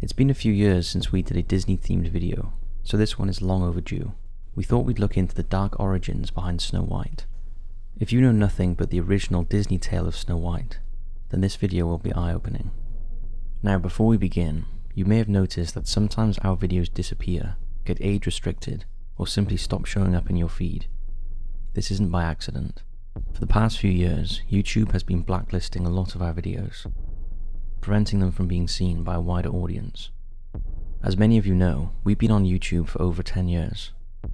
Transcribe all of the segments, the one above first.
It's been a few years since we did a Disney-themed video, so this one is long overdue. We thought we'd look into the dark origins behind Snow White. If you know nothing but the original Disney tale of Snow White, then this video will be eye-opening. Now before we begin, you may have noticed that sometimes our videos disappear, get age restricted, or simply stop showing up in your feed. This isn't by accident. For the past few years, YouTube has been blacklisting a lot of our videos, preventing them from being seen by a wider audience. As many of you know, we've been on YouTube for over 10 years,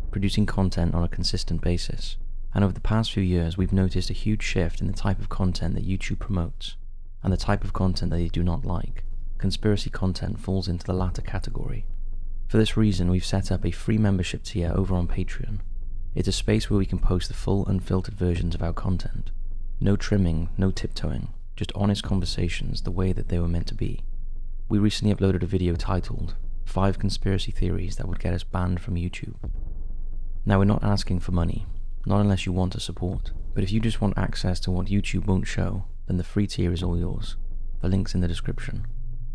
producing content on a consistent basis, and over the past few years we've noticed a huge shift in the type of content that YouTube promotes, and the type of content that they do not like. Conspiracy content falls into the latter category. For this reason, we've set up a free membership tier over on Patreon. It's a space where we can post the full unfiltered versions of our content. No trimming, no tiptoeing, just honest conversations the way that they were meant to be. We recently uploaded a video titled 5 Conspiracy Theories That Would Get Us Banned from YouTube. Now we're not asking for money, not unless you want to support, but if you just want access to what YouTube won't show, then the free tier is all yours. The link's in the description.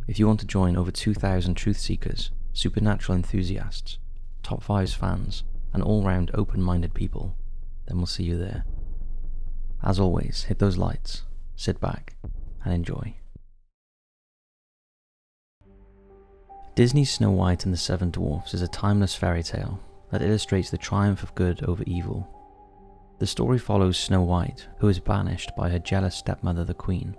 If you want to join over 2,000 truth seekers, supernatural enthusiasts, top 5's fans, and all-round open-minded people, then we'll see you there. As always, hit those lights, sit back, and enjoy. Disney's Snow White and the Seven Dwarfs is a timeless fairy tale that illustrates the triumph of good over evil. The story follows Snow White, who is banished by her jealous stepmother, the Queen.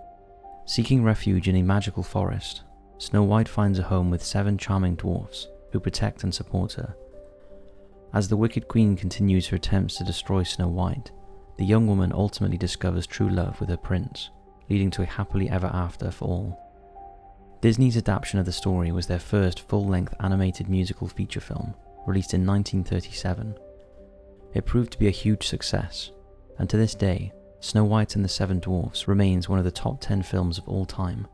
Seeking refuge in a magical forest, Snow White finds a home with 7 charming dwarfs who protect and support her. As the wicked Queen continues her attempts to destroy Snow White, the young woman ultimately discovers true love with her prince, leading to a happily ever after for all. Disney's adaptation of the story was their first full-length animated musical feature film, released in 1937. It proved to be a huge success, and to this day, Snow White and the Seven Dwarfs remains one of the top 10 films of all time,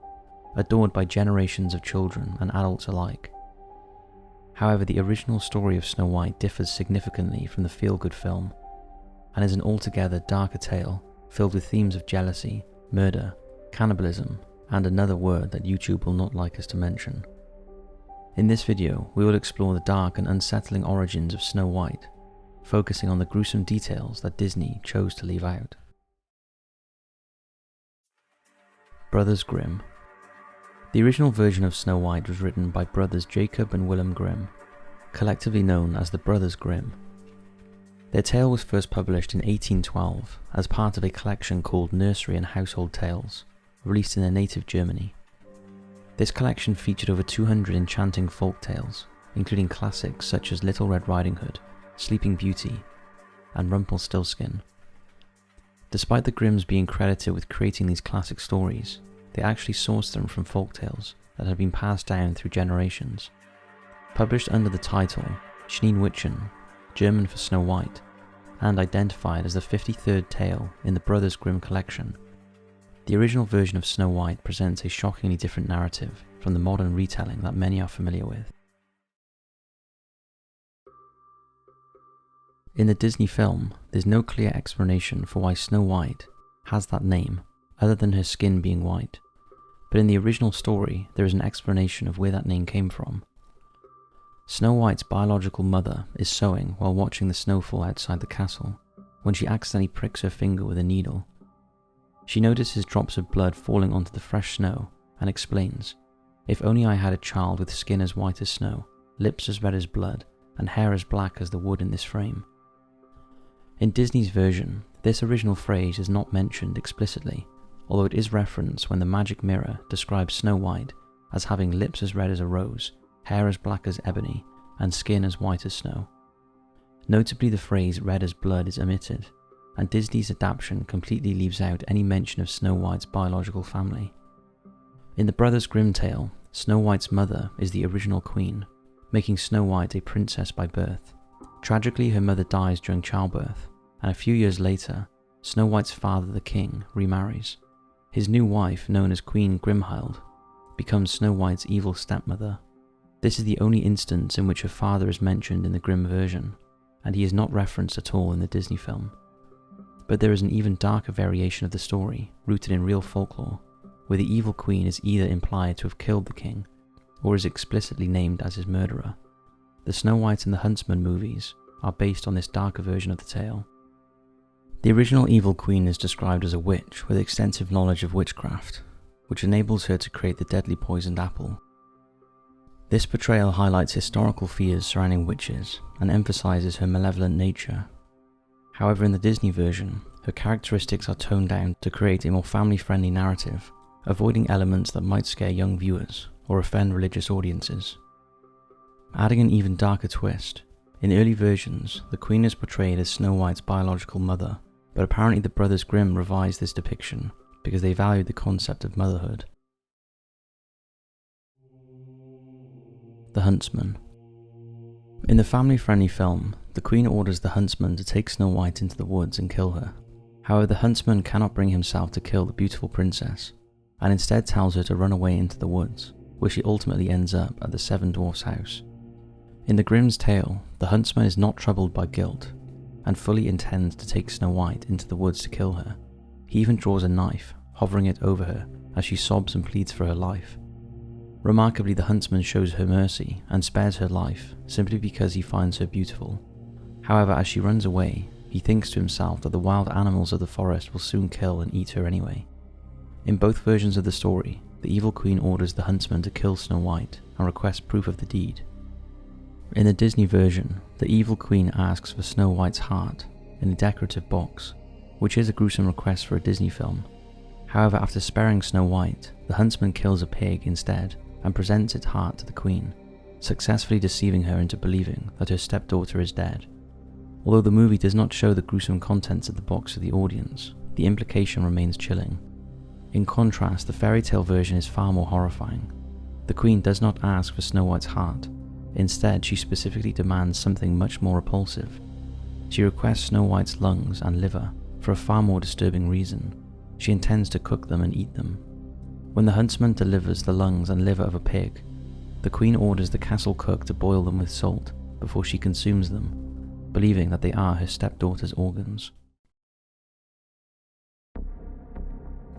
adored by generations of children and adults alike. However, the original story of Snow White differs significantly from the feel-good film, and is an altogether darker tale filled with themes of jealousy, murder, cannibalism, and another word that YouTube will not like us to mention. In this video, we will explore the dark and unsettling origins of Snow White, focusing on the gruesome details that Disney chose to leave out. Brothers Grimm. The original version of Snow White was written by brothers Jacob and Willem Grimm, collectively known as the Brothers Grimm. Their tale was first published in 1812 as part of a collection called Nursery and Household Tales, released in their native Germany. This collection featured over 200 enchanting folk tales, including classics such as Little Red Riding Hood, Sleeping Beauty, and Rumpelstiltskin. Despite the Grimms being credited with creating these classic stories, they actually sourced them from folktales that had been passed down through generations. Published under the title Sneeuwwitchen, German for Snow White, and identified as the 53rd tale in the Brothers Grimm collection, the original version of Snow White presents a shockingly different narrative from the modern retelling that many are familiar with. In the Disney film, there's no clear explanation for why Snow White has that name, other than her skin being white, but in the original story there is an explanation of where that name came from. Snow White's biological mother is sewing while watching the snowfall outside the castle, when she accidentally pricks her finger with a needle. She notices drops of blood falling onto the fresh snow and explains, "If only I had a child with skin as white as snow, lips as red as blood, and hair as black as the wood in this frame." In Disney's version, this original phrase is not mentioned explicitly, although it is referenced when the magic mirror describes Snow White as having lips as red as a rose, hair as black as ebony, and skin as white as snow. Notably, the phrase red as blood is omitted, and Disney's adaptation completely leaves out any mention of Snow White's biological family. In the Brothers Grimm tale, Snow White's mother is the original queen, making Snow White a princess by birth. Tragically, her mother dies during childbirth, and a few years later, Snow White's father, the king, remarries. His new wife, known as Queen Grimhild, becomes Snow White's evil stepmother. This is the only instance in which her father is mentioned in the Grimm version, and he is not referenced at all in the Disney film. But there is an even darker variation of the story, rooted in real folklore, where the evil queen is either implied to have killed the king, or is explicitly named as his murderer. The Snow White and the Huntsman movies are based on this darker version of the tale. The original evil queen is described as a witch with extensive knowledge of witchcraft, which enables her to create the deadly poisoned apple. This portrayal highlights historical fears surrounding witches and emphasizes her malevolent nature. However, in the Disney version, her characteristics are toned down to create a more family-friendly narrative, avoiding elements that might scare young viewers or offend religious audiences. Adding an even darker twist, in early versions, the queen is portrayed as Snow White's biological mother, but apparently the brothers Grimm revised this depiction because they valued the concept of motherhood. The Huntsman. In the family-friendly film, the queen orders the huntsman to take Snow White into the woods and kill her. However, the huntsman cannot bring himself to kill the beautiful princess, and instead tells her to run away into the woods, where she ultimately ends up at the Seven Dwarfs' house. In the Grimm's tale, the huntsman is not troubled by guilt, and fully intends to take Snow White into the woods to kill her. He even draws a knife, hovering it over her as she sobs and pleads for her life. Remarkably, the huntsman shows her mercy and spares her life simply because he finds her beautiful. However, as she runs away, he thinks to himself that the wild animals of the forest will soon kill and eat her anyway. In both versions of the story, the evil queen orders the huntsman to kill Snow White and requests proof of the deed. In the Disney version, the evil queen asks for Snow White's heart in a decorative box, which is a gruesome request for a Disney film. However, after sparing Snow White, the huntsman kills a pig instead and presents its heart to the queen, successfully deceiving her into believing that her stepdaughter is dead. Although the movie does not show the gruesome contents of the box to the audience, the implication remains chilling. In contrast, the fairy tale version is far more horrifying. The queen does not ask for Snow White's heart. Instead, she specifically demands something much more repulsive. She requests Snow White's lungs and liver for a far more disturbing reason. She intends to cook them and eat them. When the huntsman delivers the lungs and liver of a pig, the queen orders the castle cook to boil them with salt before she consumes them, believing that they are her stepdaughter's organs.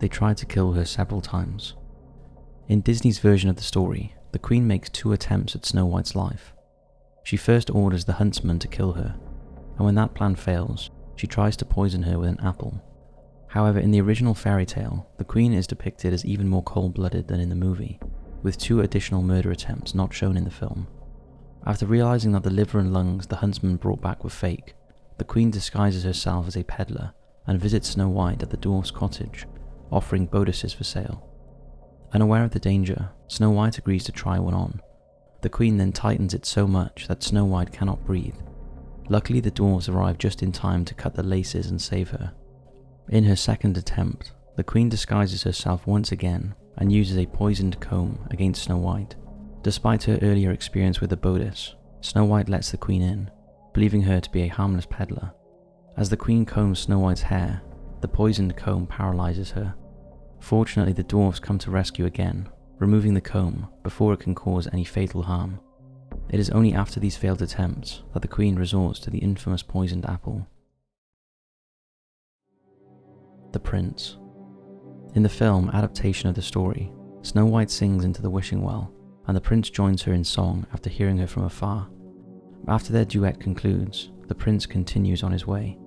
They try to kill her several times. In Disney's version of the story, the queen makes 2 attempts at Snow White's life. She first orders the huntsman to kill her, and when that plan fails, she tries to poison her with an apple. However, in the original fairy tale, the queen is depicted as even more cold-blooded than in the movie, with 2 additional murder attempts not shown in the film. After realizing that the liver and lungs the huntsman brought back were fake, the queen disguises herself as a peddler and visits Snow White at the dwarf's cottage, offering bodices for sale. Unaware of the danger, Snow White agrees to try one on. The queen then tightens it so much that Snow White cannot breathe. Luckily, the dwarves arrive just in time to cut the laces and save her. In her second attempt, the queen disguises herself once again and uses a poisoned comb against Snow White. Despite her earlier experience with the bodice, Snow White lets the queen in, believing her to be a harmless peddler. As the queen combs Snow White's hair, the poisoned comb paralyzes her. Fortunately, the dwarves come to rescue again, removing the comb before it can cause any fatal harm. It is only after these failed attempts that the queen resorts to the infamous poisoned apple. The Prince. In the film adaptation of the story, Snow White sings into the wishing well, and the prince joins her in song after hearing her from afar. After their duet concludes, the prince continues on his way.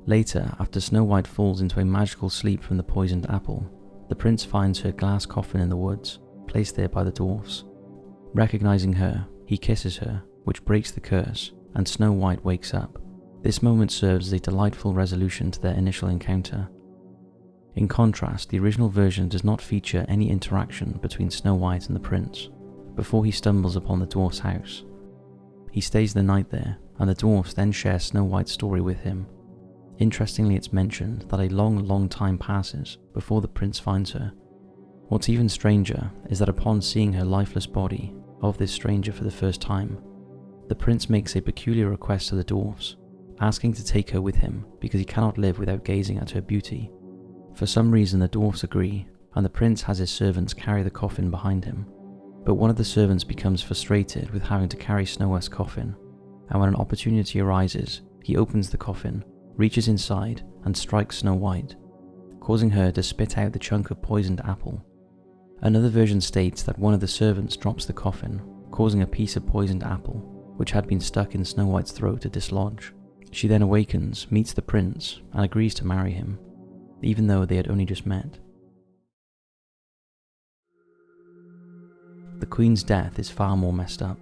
Later, after Snow White falls into a magical sleep from the poisoned apple, the prince finds her glass coffin in the woods, placed there by the dwarfs. Recognizing her, he kisses her, which breaks the curse, and Snow White wakes up. This moment serves as a delightful resolution to their initial encounter. In contrast, the original version does not feature any interaction between Snow White and the prince before he stumbles upon the dwarf's house. He stays the night there, and the dwarfs then share Snow White's story with him. Interestingly, it's mentioned that a long time passes before the prince finds her. What's even stranger is that upon seeing her lifeless body of this stranger for the first time, the prince makes a peculiar request to the dwarfs, asking to take her with him because he cannot live without gazing at her beauty. For some reason, the dwarfs agree, and the prince has his servants carry the coffin behind him. But one of the servants becomes frustrated with having to carry Snow White's coffin, and when an opportunity arises, he opens the coffin, reaches inside, and strikes Snow White, causing her to spit out the chunk of poisoned apple. Another version states that one of the servants drops the coffin, causing a piece of poisoned apple, which had been stuck in Snow White's throat, to dislodge. She then awakens, meets the prince, and agrees to marry him, even though they had only just met. The Queen's death is far more messed up.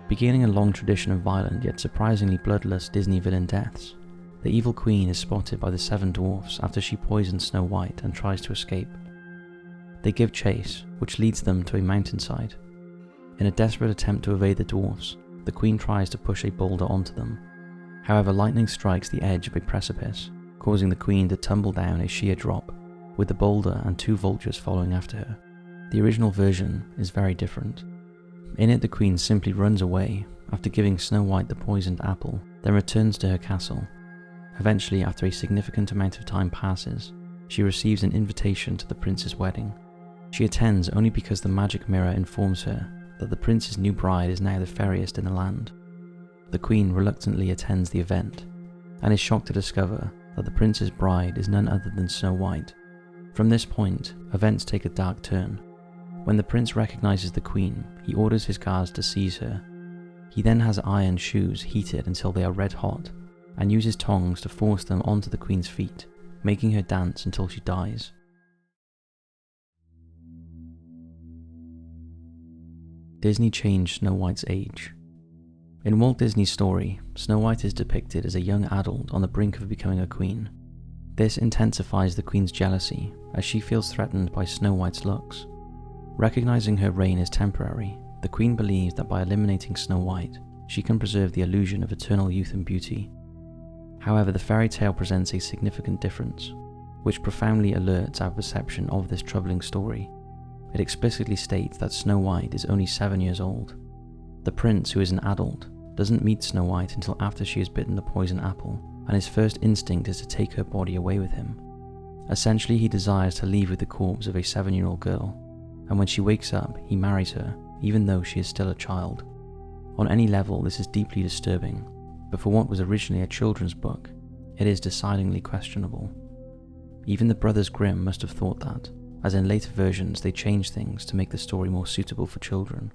Beginning a long tradition of violent yet surprisingly bloodless Disney villain deaths, the evil Queen is spotted by the Seven Dwarfs after she poisons Snow White and tries to escape. They give chase, which leads them to a mountainside. In a desperate attempt to evade the dwarfs, the Queen tries to push a boulder onto them. However, lightning strikes the edge of a precipice, causing the Queen to tumble down a sheer drop, with the boulder and 2 vultures following after her. The original version is very different. In it, the Queen simply runs away after giving Snow White the poisoned apple, then returns to her castle. Eventually, after a significant amount of time passes, she receives an invitation to the prince's wedding. She attends only because the magic mirror informs her that the prince's new bride is now the fairest in the land. The Queen reluctantly attends the event, and is shocked to discover that the prince's bride is none other than Snow White. From this point, events take a dark turn. When the prince recognizes the Queen, he orders his guards to seize her. He then has iron shoes heated until they are red hot, and uses tongs to force them onto the Queen's feet, making her dance until she dies. Disney changed Snow White's age. In Walt Disney's story, Snow White is depicted as a young adult on the brink of becoming a queen. This intensifies the Queen's jealousy as she feels threatened by Snow White's looks. Recognizing her reign is temporary, the Queen believes that by eliminating Snow White, she can preserve the illusion of eternal youth and beauty. However, the fairy tale presents a significant difference, which profoundly alerts our perception of this troubling story. It explicitly states that Snow White is only 7 years old. The prince, who is an adult, doesn't meet Snow White until after she has bitten the poison apple, and his first instinct is to take her body away with him. Essentially, he desires to leave with the corpse of a 7-year-old girl, and when she wakes up, he marries her, even though she is still a child. On any level, this is deeply disturbing, but for what was originally a children's book, it is decidedly questionable. Even the brothers Grimm must have thought that, as in later versions they changed things to make the story more suitable for children.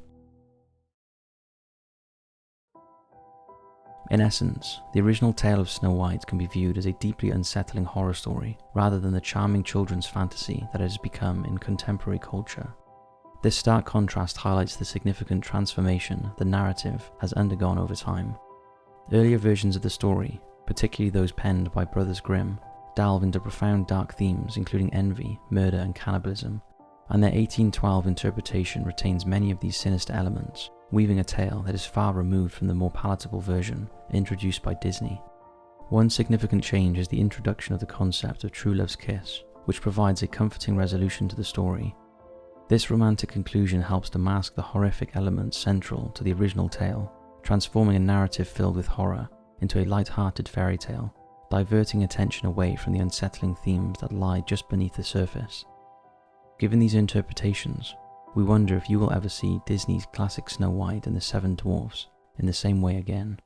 In essence, the original tale of Snow White can be viewed as a deeply unsettling horror story, rather than the charming children's fantasy that it has become in contemporary culture. This stark contrast highlights the significant transformation the narrative has undergone over time. Earlier versions of the story, particularly those penned by Brothers Grimm, delve into profound dark themes including envy, murder and cannibalism, and their 1812 interpretation retains many of these sinister elements, weaving a tale that is far removed from the more palatable version introduced by Disney. One significant change is the introduction of the concept of true love's kiss, which provides a comforting resolution to the story. This romantic conclusion helps to mask the horrific elements central to the original tale, transforming a narrative filled with horror into a light-hearted fairy tale, diverting attention away from the unsettling themes that lie just beneath the surface. Given these interpretations, we wonder if you will ever see Disney's classic Snow White and the Seven Dwarfs in the same way again.